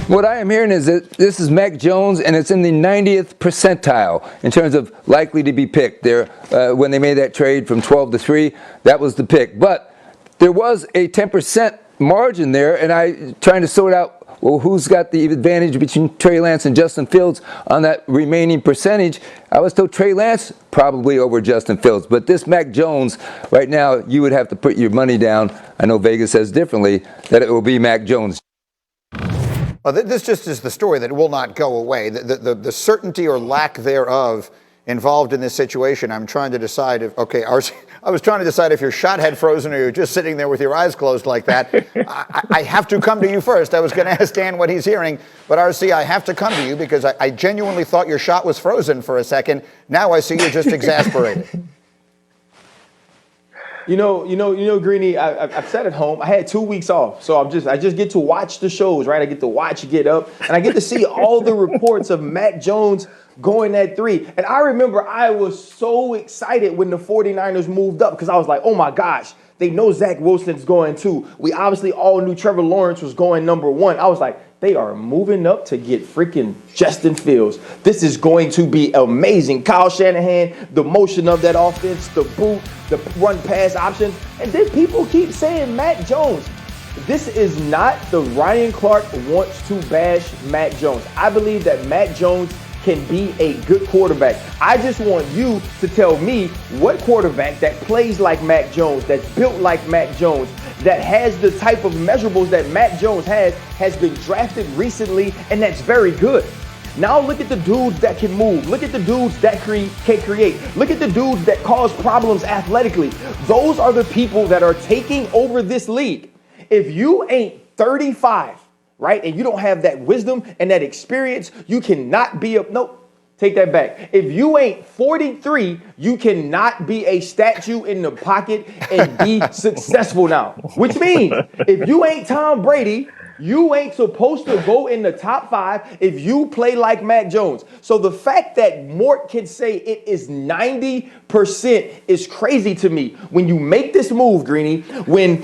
What I am hearing is that this is Mac Jones, and it's in the 90th percentile in terms of likely to be picked. There, when they made that trade from 12 to 3, that was the pick. But there was a 10% margin there, and I trying to sort out, well, who's got the advantage between Trey Lance and Justin Fields on that remaining percentage. I was told Trey Lance probably over Justin Fields, but this Mac Jones, right now, you would have to put your money down. I know Vegas says differently, that it will be Mac Jones. Well, this just is the story that will not go away. The certainty or lack thereof involved in this situation. I'm trying to decide if, okay, I was trying to decide if your shot had frozen or you're just sitting there with your eyes closed like that. I have to come to you first. I was going to ask Dan what he's hearing, but RC, I have to come to you because I genuinely thought your shot was frozen for a second. Now I see you're just exasperated. You know, Greeny, I've sat at home. I had 2 weeks off, so I just get to watch the shows, right? I get to watch Get Up, and I get to see all the reports of Mac Jones going at 3. And I remember I was so excited when the 49ers moved up because I was like, oh my gosh, they know Zach Wilson's going 2. We obviously all knew Trevor Lawrence was going number 1. I was like, they are moving up to get freaking Justin Fields. This is going to be amazing. Kyle Shanahan, the motion of that offense, the boot, the run pass options. And then people keep saying Mac Jones. This is not the Ryan Clark wants to bash Mac Jones. I believe that Mac Jones can be a good quarterback. I just want you to tell me what quarterback that plays like Mac Jones, that's built like Mac Jones, that has the type of measurables that Mac Jones has been drafted recently, and that's very good. Now look at the dudes that can move. Look at the dudes that can create. Look at the dudes that cause problems athletically. Those are the people that are taking over this league. If you ain't 35, right, and you don't have that wisdom and that experience, you cannot be nope, take that back. If you ain't 43, you cannot be a statue in the pocket and be successful now. Which means if you ain't Tom Brady, you ain't supposed to go in the top 5 if you play like Mac Jones. So the fact that Mort can say it is 90% is crazy to me. When you make this move, Greeny, when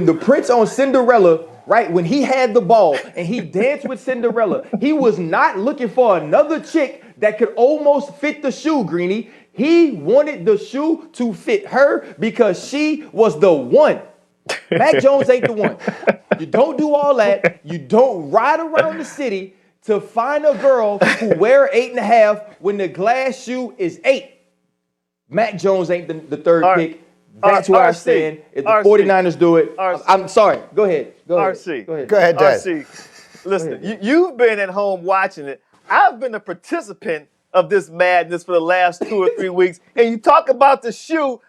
the Prince on Cinderella, right, when he had the ball and he danced with Cinderella, he was not looking for another chick that could almost fit the shoe, Greeny. He wanted the shoe to fit her because she was the one. Mac Jones ain't the one. You don't do all that. You don't ride around the city to find a girl who wear 8.5 when the glass shoe is 8. Mac Jones ain't the third pick. That's where I stand. If the 49ers do it, I'm sorry. Go ahead. RC. Go ahead, Dad. RC, listen, you've been at home watching it. I've been a participant of this madness for the last 2 or 3 weeks. And you talk about the shoe.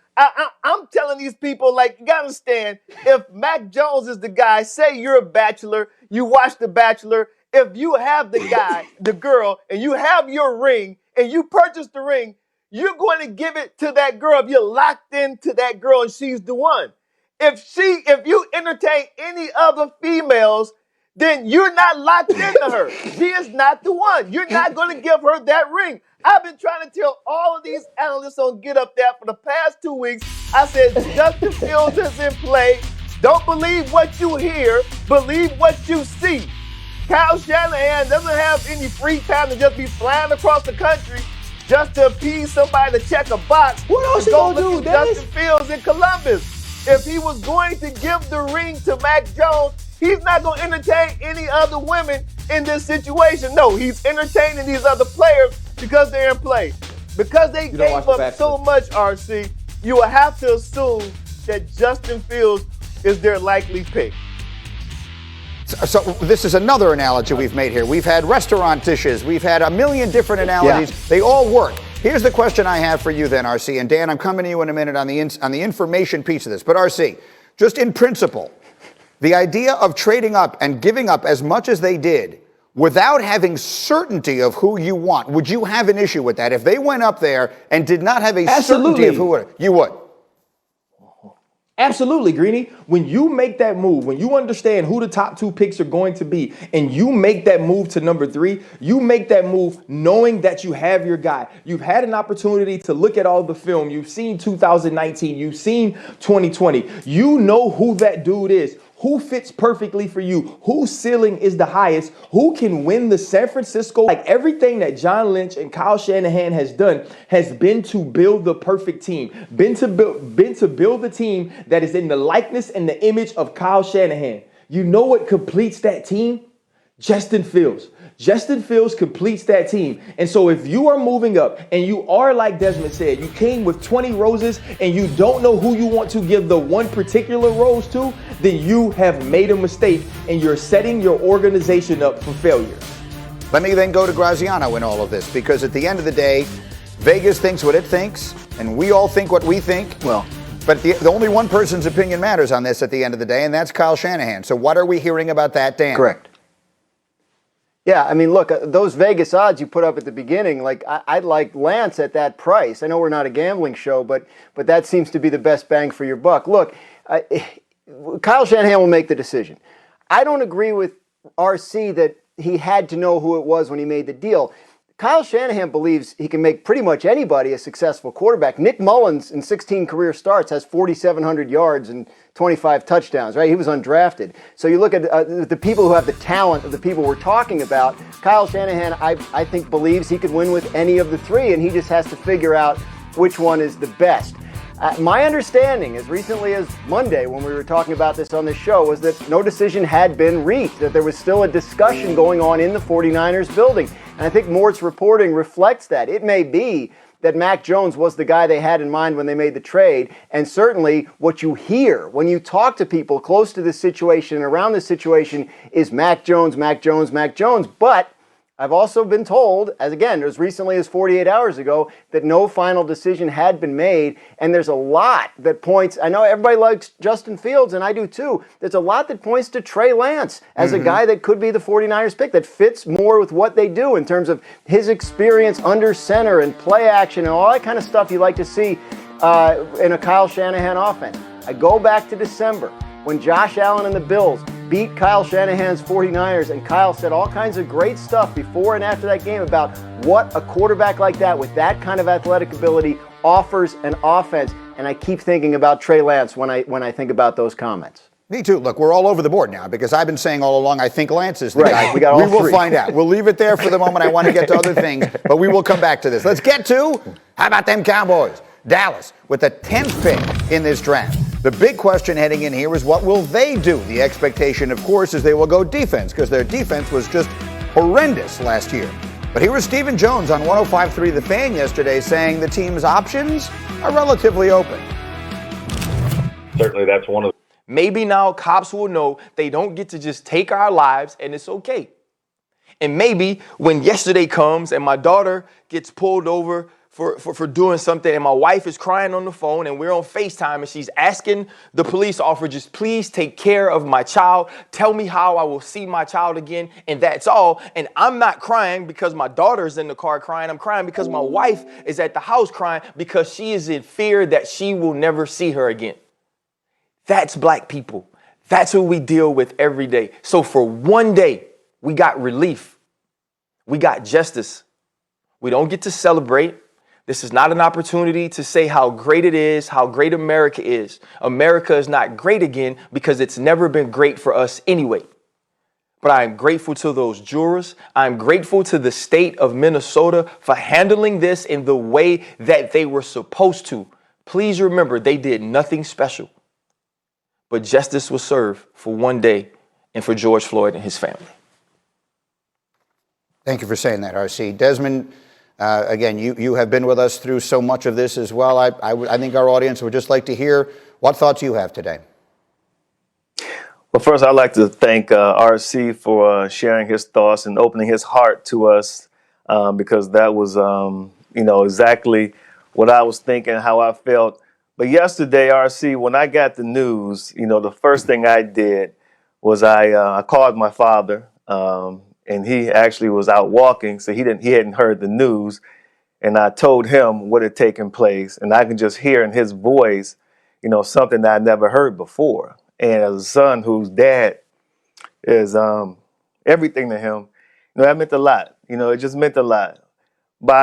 I'm telling these people, like, you got to understand, if Mac Jones is the guy, say you're a bachelor, you watch The Bachelor, if you have the guy, the girl, and you have your ring, and you purchase the ring, you're going to give it to that girl if you're locked into that girl and she's the one. If you entertain any other females, then you're not locked into her. She is not the one. You're not going to give her that ring. I've been trying to tell all of these analysts on Get Up that for the past 2 weeks. I said Justin Fields is in play. Don't believe what you hear. Believe what you see. Kyle Shanahan doesn't have any free time to just be flying across the country just to appease somebody to check a box. What else you gonna do, Justin Fields in Columbus. If he was going to give the ring to Mac Jones, he's not going to entertain any other women in this situation. No, he's entertaining these other players because they're in play. Because they gave up so much, RC, you will have to assume that Justin Fields is their likely pick. So this is another analogy we've made here. We've had restaurant dishes. We've had a million different analogies. Yeah. They all work. Here's the question I have for you then, RC. And Dan, I'm coming to you in a minute on the information piece of this. But RC, just in principle, the idea of trading up and giving up as much as they did without having certainty of who you want, would you have an issue with that? If they went up there and did not have a certainty of who you would? Absolutely, Greeny. When you make that move, when you understand who the top 2 picks are going to be, and you make that move to number 3, you make that move knowing that you have your guy. You've had an opportunity to look at all the film. You've seen 2019. You've seen 2020. You know who that dude is. Who fits perfectly for you? Whose ceiling is the highest? Who can win the San Francisco? Like everything that John Lynch and Kyle Shanahan has done has been to build the perfect team, been to build the team that is in the likeness and the image of Kyle Shanahan. You know what completes that team? Justin Fields. Justin Fields completes that team. And so if you are moving up and you are, like Desmond said, you came with 20 roses and you don't know who you want to give the one particular rose to, then you have made a mistake and you're setting your organization up for failure. Let me then go to Graziano in all of this, because at the end of the day, Vegas thinks what it thinks, and we all think what we think. Well, but the only one person's opinion matters on this at the end of the day, and that's Kyle Shanahan. So what are we hearing about that, Dan? Correct. Yeah, I mean, look, those Vegas odds you put up at the beginning, like I'd like Lance at that price. I know we're not a gambling show, but that seems to be the best bang for your buck. Look, Kyle Shanahan will make the decision. I don't agree with RC that he had to know who it was when he made the deal. Kyle Shanahan believes he can make pretty much anybody a successful quarterback. Nick Mullins, in 16 career starts, has 4,700 yards and 25 touchdowns, right? He was undrafted. So you look at the people who have the talent of the people we're talking about. Kyle Shanahan, I think, believes he could win with any of the three, and he just has to figure out which one is the best. My understanding, as recently as Monday when we were talking about this on the show, was that no decision had been reached, that there was still a discussion going on in the 49ers building. And I think Mort's reporting reflects that. It may be that Mac Jones was the guy they had in mind when they made the trade, and certainly what you hear when you talk to people close to this situation and around this situation is Mac Jones, Mac Jones, Mac Jones. But I've also been told, as recently as 48 hours ago, that no final decision had been made, and there's a lot that points, I know everybody likes Justin Fields, and I do too, there's a lot that points to Trey Lance as a guy that could be the 49ers pick, that fits more with what they do in terms of his experience under center and play action and all that kind of stuff you like to see in a Kyle Shanahan offense. I go back to December when Josh Allen and the Bills beat Kyle Shanahan's 49ers, and Kyle said all kinds of great stuff before and after that game about what a quarterback like that with that kind of athletic ability offers an offense. And I keep thinking about Trey Lance when I think about those comments. Me too. Look, we're all over the board now because I've been saying all along I think Lance is the guy. We got all we will three. find out. We'll leave it there for the moment. I want to get to other things, but we will come back to this. Let's get to, how about them Cowboys? Dallas with the 10th pick in this draft. The big question heading in here is what will they do? The expectation, of course, is they will go defense because their defense was just horrendous last year. But here was Stephen Jones on 105.3 The Fan yesterday saying the team's options are relatively open. Certainly that's one of the Maybe now cops will know they don't get to just take our lives and it's okay. And maybe when yesterday comes and my daughter gets pulled over for doing something and my wife is crying on the phone and we're on FaceTime and she's asking the police officer, just please take care of my child. Tell me how I will see my child again. And that's all. And I'm not crying because my daughter's in the car crying. I'm crying because my wife is at the house crying because she is in fear that she will never see her again. That's black people. That's who we deal with every day. So for one day, we got relief. We got justice. We don't get to celebrate. This is not an opportunity to say how great it is, how great America is. America is not great again because it's never been great for us anyway. But I am grateful to those jurors. I'm grateful to the state of Minnesota for handling this in the way that they were supposed to. Please remember, they did nothing special. But justice was served for one day and for George Floyd and his family. Thank you for saying that, RC. Desmond, again, you have been with us through so much of this as well. I think our audience would just like to hear what thoughts you have today. Well, first, I'd like to thank RC for sharing his thoughts and opening his heart to us because that was, exactly what I was thinking, how I felt. But yesterday, RC, when I got the news, the first thing I did was I called my father, and he actually was out walking, so he hadn't heard the news. And I told him what had taken place, and I can just hear in his voice, something that I never heard before. And as a son whose dad is everything to him, that meant a lot. It just meant a lot. By